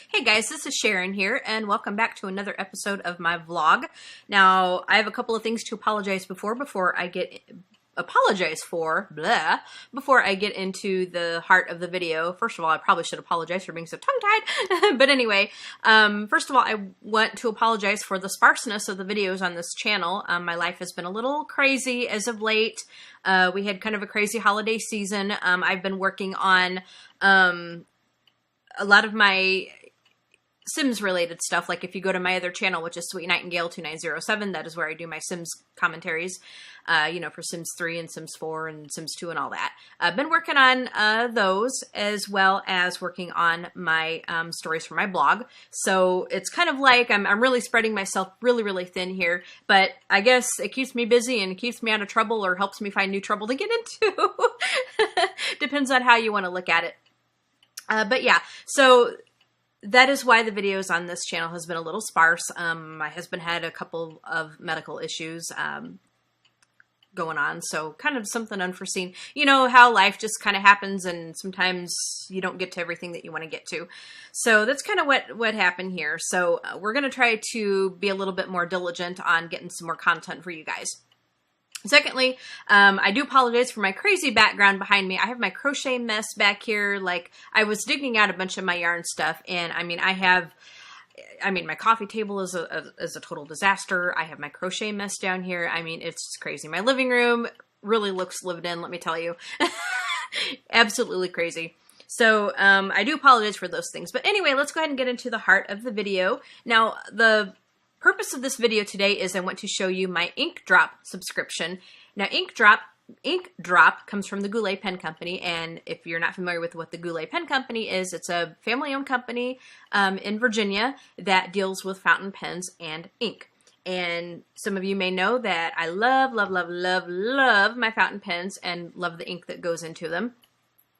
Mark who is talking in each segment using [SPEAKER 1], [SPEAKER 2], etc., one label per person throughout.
[SPEAKER 1] Hey guys, this is Sharon here, and welcome back to another episode of my vlog. Now, I have a couple of things to apologize before I get into the heart of the video. First of all, I probably should apologize for being so tongue-tied. But anyway, first of all, I want to apologize for the sparseness of the videos on this channel. My life has been a little crazy as of late. We had kind of a crazy holiday season. I've been working on a lot of my Sims related stuff. Like if you go to my other channel, which is Sweet Nightingale 2907, that is where I do my Sims commentaries, for Sims 3 and Sims 4 and Sims 2 and all that. I've been working on those as well as working on my stories for my blog. So it's kind of like I'm really spreading myself really thin here, but I guess it keeps me busy and keeps me out of trouble or helps me find new trouble to get into. Depends on how you want to look at it. But yeah, so that is why the videos on this channel has been a little sparse. My husband had a couple of medical issues going on, so kind of something unforeseen. You know how life just kind of happens, and sometimes you don't get to everything that you want to get to. So that's kind of what happened here. So we're going to try to be a little bit more diligent on getting some more content for you guys. Secondly, I do apologize for my crazy background behind me. I have my crochet mess back here. Like, I was digging out a bunch of my yarn stuff, and my coffee table is a total disaster. I have my crochet mess down here. I mean, it's crazy. My living room really looks lived in, let me tell you. Absolutely crazy. So, I do apologize for those things. But anyway, let's go ahead and get into the heart of the video. Now, the purpose of this video today is I want to show you my ink drop subscription. Now, ink drop comes from the Goulet Pen Company, and if you're not familiar with what the Goulet Pen Company is, it's a family-owned company in Virginia that deals with fountain pens and ink. And some of you may know that I love my fountain pens and love the ink that goes into them.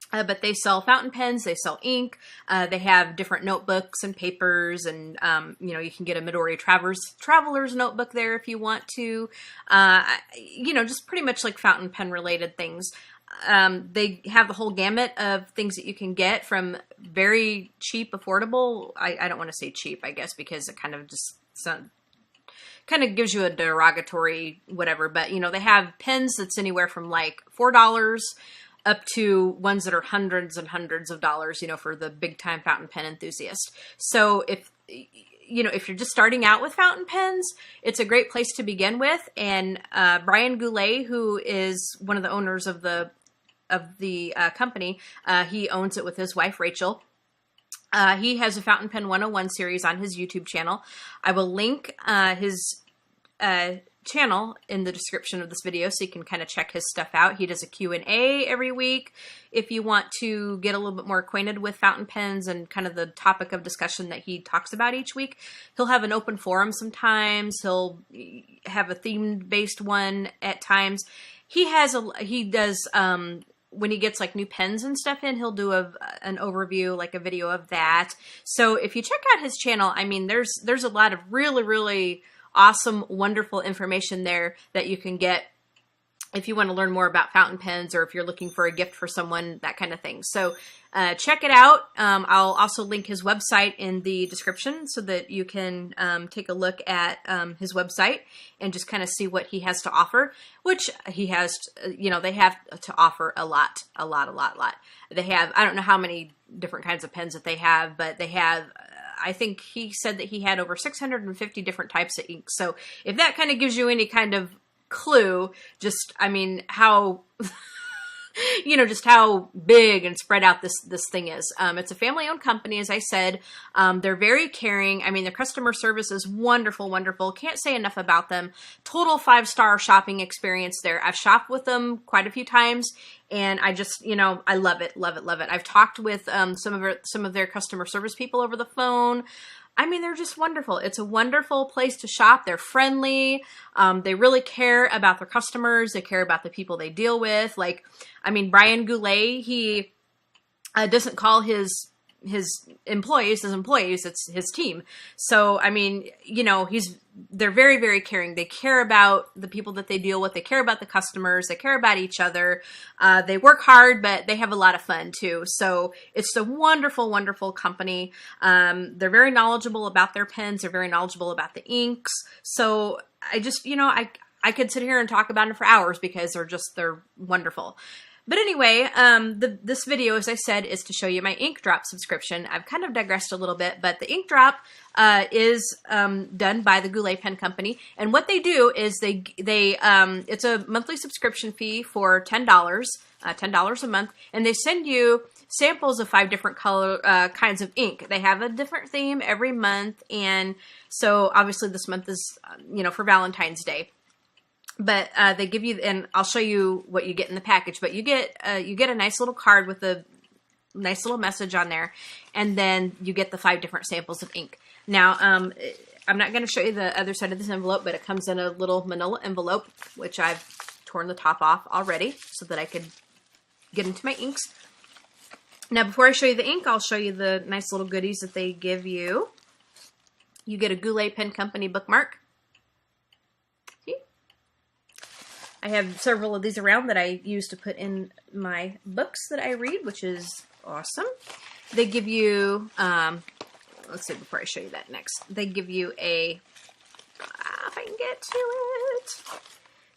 [SPEAKER 1] But they sell fountain pens, they sell ink, they have different notebooks and papers, and, you can get a Midori Traveler's notebook there if you want to, just pretty much like fountain pen related things. They have the whole gamut of things that you can get from very cheap, affordable. I don't want to say cheap, I guess, because it kind of just kind of gives you a derogatory whatever, but, they have pens that's anywhere from like $4 up to ones that are hundreds and hundreds of dollars, for the big time fountain pen enthusiast. So if you're just starting out with fountain pens, it's a great place to begin with. And Brian Goulet, who is one of the owners of the company, he owns it with his wife, Rachel. He has a Fountain Pen 101 series on his YouTube channel. I will link his channel in the description of this video so you can kind of check his stuff out. He does a Q&A every week if you want to get a little bit more acquainted with fountain pens and kind of the topic of discussion that he talks about each week. He'll have an open forum sometimes. He'll have a themed based one at times. He does when he gets like new pens and stuff in, he'll do an overview, like a video of that. So if you check out his channel, I mean, there's a lot of really awesome, wonderful information there that you can get if you want to learn more about fountain pens or if you're looking for a gift for someone, that kind of thing. So check it out. I'll also link his website in the description so that you can take a look at his website and just kind of see what he has to offer, which he has, they have to offer a lot. They have, I don't know how many different kinds of pens that they have, but they have, I think he said that he had over 650 different types of ink. So if that kind of gives you any kind of clue, just, how, just how big and spread out this thing is. It's a family-owned company, as I said. They're very caring. Their customer service is wonderful. Can't say enough about them. Total 5-star shopping experience there. I've shopped with them quite a few times, and I just, I love it. I've talked with some of their customer service people over the phone. They're just wonderful. It's a wonderful place to shop. They're friendly. They really care about their customers. They care about the people they deal with. Like, Brian Goulet, he doesn't call his his employees, it's his team. So, I mean, you know, they're very, very caring. They care about the people that they deal with. They care about the customers. They care about each other. They work hard, but they have a lot of fun too. So it's a wonderful, wonderful company. They're very knowledgeable about their pens. They're very knowledgeable about the inks. So I just, you know, I could sit here and talk about them for hours because they're wonderful. But anyway, this video, as I said, is to show you my ink drop subscription. I've kind of digressed a little bit, but the ink drop is done by the Goulet Pen Company. And what they do is it's a monthly subscription fee for $10 a month, and they send you samples of 5 different kinds of ink. They have a different theme every month, and so obviously this month is, you know, for Valentine's Day. But they give you, and I'll show you what you get in the package, but you get a nice little card with a nice little message on there, and then you get the 5 different samples of ink. Now, I'm not going to show you the other side of this envelope, but it comes in a little manila envelope, which I've torn the top off already so that I could get into my inks. Now, before I show you the ink, I'll show you the nice little goodies that they give you. You get a Goulet Pen Company bookmark. I have several of these around that I use to put in my books that I read, which is awesome. They give you, let's see, before I show you that next, they give you if I can get to it,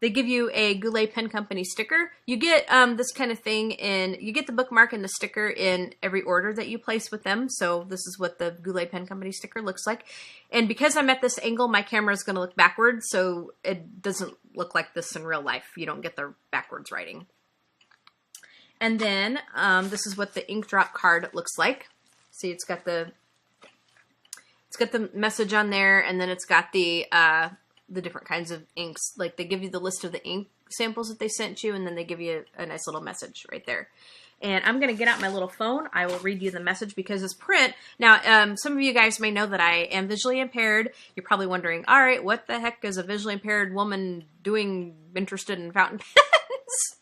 [SPEAKER 1] they give you a Goulet Pen Company sticker. You get this kind of thing you get the bookmark and the sticker in every order that you place with them. So this is what the Goulet Pen Company sticker looks like. And because I'm at this angle, my camera is going to look backwards, so it doesn't look like this in real life. You don't get the backwards writing. And then this is what the ink drop card looks like. See, it's got the message on there, and then it's got the different kinds of inks. Like, they give you the list of the ink samples that they sent you, and then they give you a nice little message right there. And I'm going to get out my little phone. I will read you the message because it's print. Now, some of you guys may know that I am visually impaired. You're probably wondering, all right, what the heck is a visually impaired woman doing interested in fountain pens?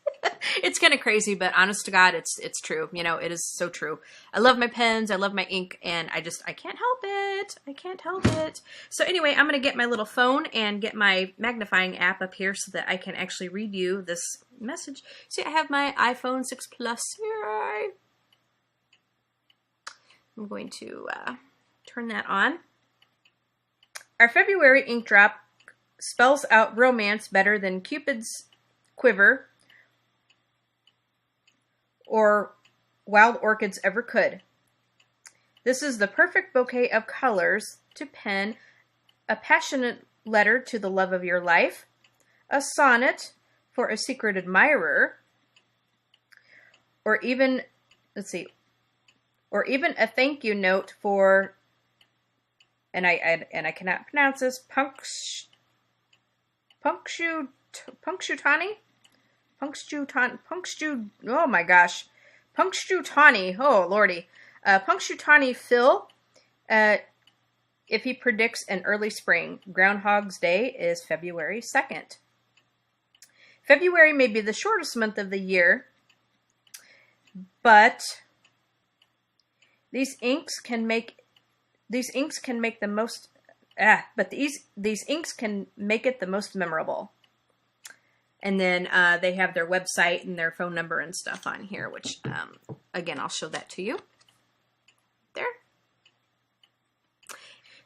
[SPEAKER 1] It's kind of crazy, but honest to God, it's true. You know, it is so true. I love my pens, I love my ink, and I can't help it. I can't help it. So anyway, I'm going to get my little phone and get my magnifying app up here so that I can actually read you this message. See, I have my iPhone 6 Plus here. I'm going to turn that on. Our February ink drop spells out romance better than Cupid's quiver or wild orchids ever could. This is the perfect bouquet of colors to pen a passionate letter to the love of your life, a sonnet for a secret admirer, or even, a thank you note for, and I cannot pronounce this, oh my gosh. Punxsutawney, oh lordy. Punxsutawney Phil, if he predicts an early spring. Groundhog's Day is February 2nd. February may be the shortest month of the year, but these inks can make it the most memorable. And then they have their website and their phone number and stuff on here, which, again, I'll show that to you. There.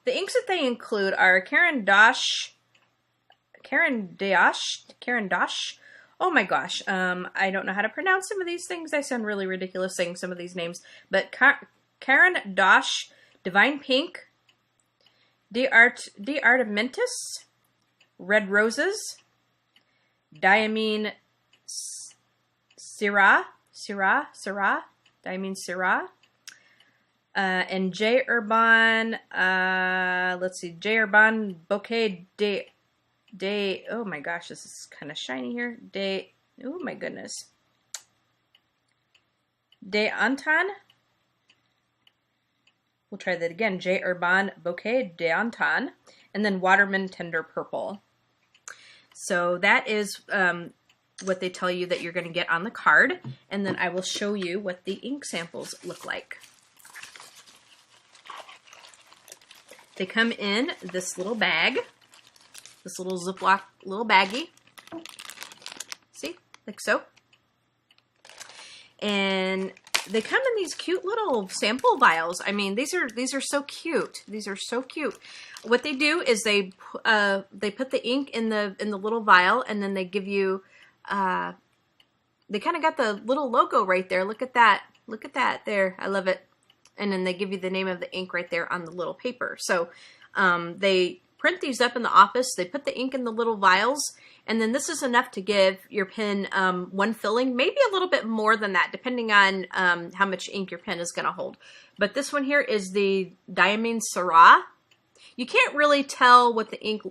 [SPEAKER 1] The inks that they include are Caran d'Ache. Oh my gosh. I don't know how to pronounce some of these things. I sound really ridiculous saying some of these names. But Caran d'Ache, Divine Pink, D'Artementis, Red Roses, Diamine Syrah, Diamine Syrah, and J. Urban, J. Urban Bouquet de, oh my gosh, this is kind of shiny here, oh my goodness, de Antan, we'll try that again, J. Urban Bouquet de Antan, and then Waterman Tender Purple. So that is what they tell you that you're going to get on the card, and then I will show you what the ink samples look like. They come in this little bag, this little Ziploc little baggie. See, like so. And they come in these cute little sample vials. I mean, these are so cute. These are so cute. What they do is they put the ink in the little vial, and then they give you they kind of got the little logo right there. Look at that. Look at that there. I love it. And then they give you the name of the ink right there on the little paper. So they print these up in the office. They put the ink in the little vials, and then this is enough to give your pen one filling, maybe a little bit more than that, depending on how much ink your pen is going to hold. But this one here is the Diamine Syrah. You can't really tell what the ink,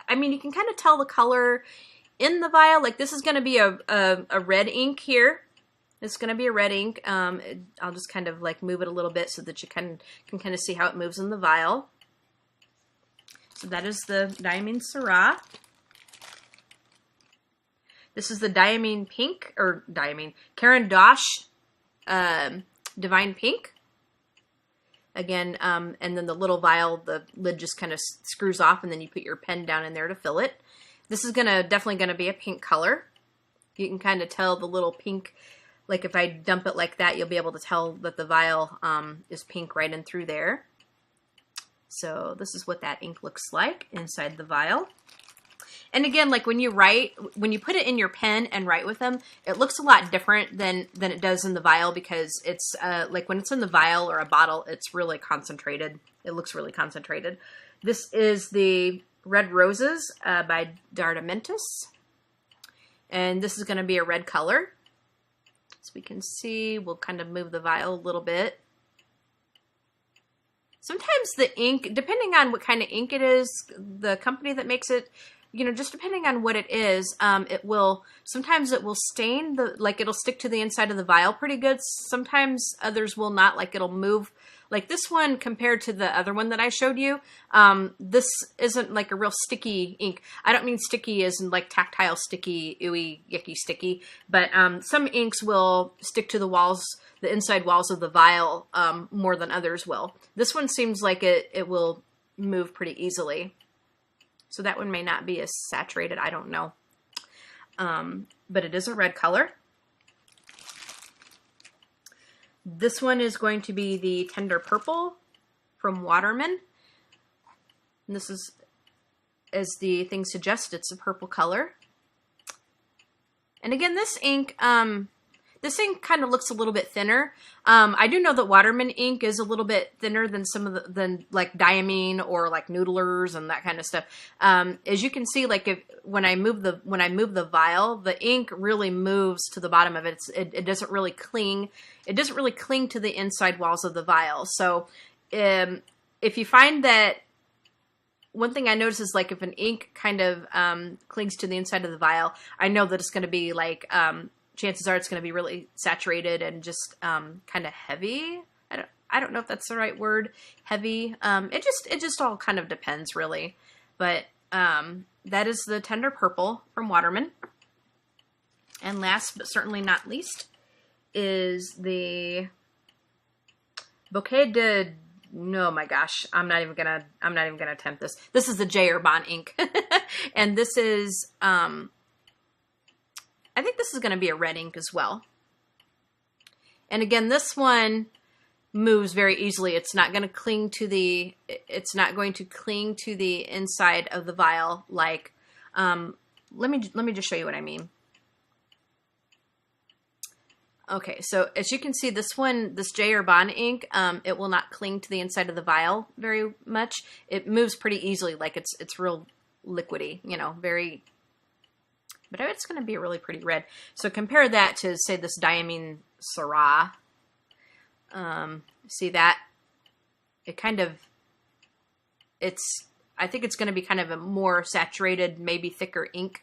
[SPEAKER 1] I mean, you can kind of tell the color in the vial. Like this is going to be a red ink here. It's going to be a red ink. I'll just kind of like move it a little bit so that you can kind of see how it moves in the vial. So that is the Diamine Syrah. This is the Diamine Pink, or Diamine, Caran d'Ache Divine Pink. Again, and then the little vial, the lid just kind of screws off, and then you put your pen down in there to fill it. This is definitely going to be a pink color. You can kind of tell the little pink, like if I dump it like that, you'll be able to tell that the vial is pink right in through there. So this is what that ink looks like inside the vial. And again, like when you put it in your pen and write with them, it looks a lot different than it does in the vial, because it's like when it's in the vial or a bottle, it's really concentrated. It looks really concentrated. This is the Red Roses by Dardamintus. And this is going to be a red color. As we can see, we'll kind of move the vial a little bit. Sometimes the ink, depending on what kind of ink it is, the company that makes it, you know, just depending on what it is, sometimes it will stain, like it'll stick to the inside of the vial pretty good. Sometimes others will not, like it'll move. Like this one compared to the other one that I showed you, this isn't like a real sticky ink. I don't mean sticky as in like tactile sticky, ooey, yucky sticky, but some inks will stick to the walls, the inside walls of the vial more than others will. This one seems like it will move pretty easily. So that one may not be as saturated, I don't know. But it is a red color. This one is going to be the Tender Purple from Waterman. And this is, as the thing suggests, it's a purple color. And again, this ink kind of looks a little bit thinner. I do know that Waterman ink is a little bit thinner than some of than like Diamine or like Noodlers and that kind of stuff. As you can see, like when I move the vial, the ink really moves to the bottom of it. It doesn't really cling. It doesn't really cling to the inside walls of the vial. So if you find that, one thing I notice is like if an ink kind of clings to the inside of the vial, I know that it's going to be like chances are it's going to be really saturated and just kind of heavy. I don't know if that's the right word, heavy. It just all kind of depends really. But that is the Tender Purple from Waterman. And last but certainly not least is the Bouquet de, no, my gosh, I'm not even gonna attempt this. This is the J. Herbin ink. And this is I think this is going to be a red ink as well. And again, this one moves very easily. It's not going to cling to the inside of the vial like let me just show you what I mean. Okay, so as you can see, this J. Herbin ink, it will not cling to the inside of the vial very much. It moves pretty easily, like it's real liquidy, you know, very. But it's going to be a really pretty red. So compare that to, say, this Diamine Syrah. See that? It kind of, I think it's going to be kind of a more saturated, maybe thicker ink.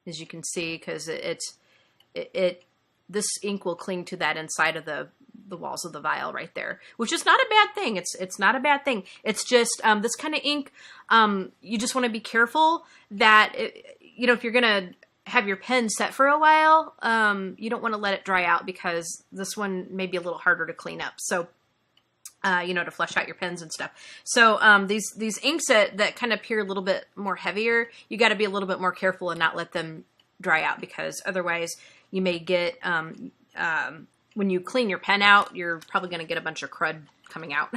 [SPEAKER 1] As you can see, because this ink will cling to that inside of the walls of the vial right there, which is not a bad thing. It's not a bad thing. It's just this kind of ink, you just want to be careful that, you know, if you're going to have your pen set for a while, you don't want to let it dry out, because this one may be a little harder to clean up. So you know, to flush out your pens and stuff. So these inks that kind of appear a little bit more heavier, you got to be a little bit more careful and not let them dry out, because otherwise you may get, when you clean your pen out, you're probably going to get a bunch of crud coming out.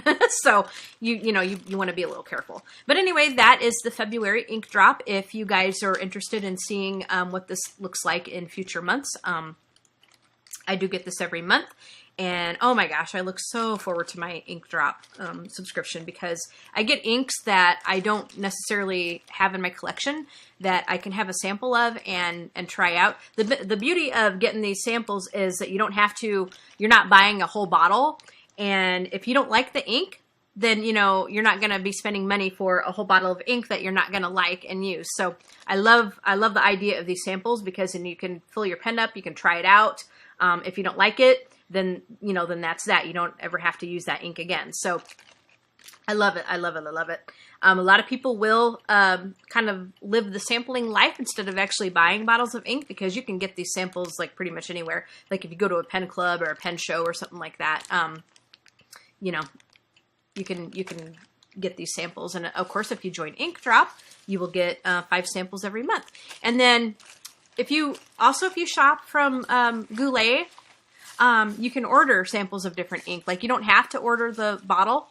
[SPEAKER 1] So you want to be a little careful. But anyway, that is the February ink drop. If you guys are interested in seeing what this looks like in future months, I do get this every month. And oh my gosh, I look so forward to my ink drop subscription, because I get inks that I don't necessarily have in my collection that I can have a sample of and try out. The beauty of getting these samples is that you don't have to, you're not buying a whole bottle. And if you don't like the ink, then, you know, you're not going to be spending money for a whole bottle of ink that you're not going to like and use. So I love the idea of these samples, because then you can fill your pen up, you can try it out. If you don't like it, then, you know, then that's that. You don't ever have to use that ink again. So I love it. I love it. I love it. A lot of people will kind of live the sampling life instead of actually buying bottles of ink, because you can get these samples like pretty much anywhere. Like if you go to a pen club or a pen show or something like that, you know, you can get these samples. And of course, if you join Ink Drop, you will get 5 samples every month. And then if you shop from Goulet, you can order samples of different ink. Like you don't have to order the bottle.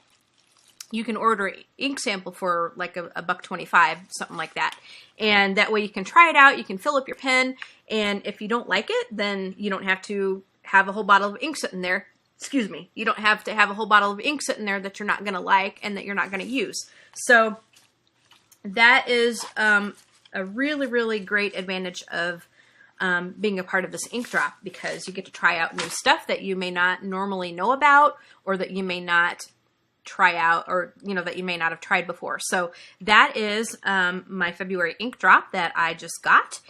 [SPEAKER 1] You can order ink sample for like $1.25, something like that. And that way you can try it out. You can fill up your pen. And if you don't like it, then you don't have to have a whole bottle of ink sitting there. Excuse me. You don't have to have a whole bottle of ink sitting there that you're not going to like and that you're not going to use. So that is a really, really great advantage of being a part of this ink drop, because you get to try out new stuff that you may not normally know about, or that you may not try out, or, you know, that you may not have tried before. So that is my February ink drop that I just got.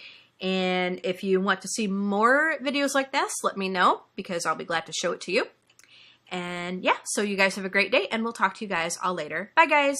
[SPEAKER 1] And if you want to see more videos like this, let me know, because I'll be glad to show it to you. And yeah, so you guys have a great day, and we'll talk to you guys all later. Bye, guys.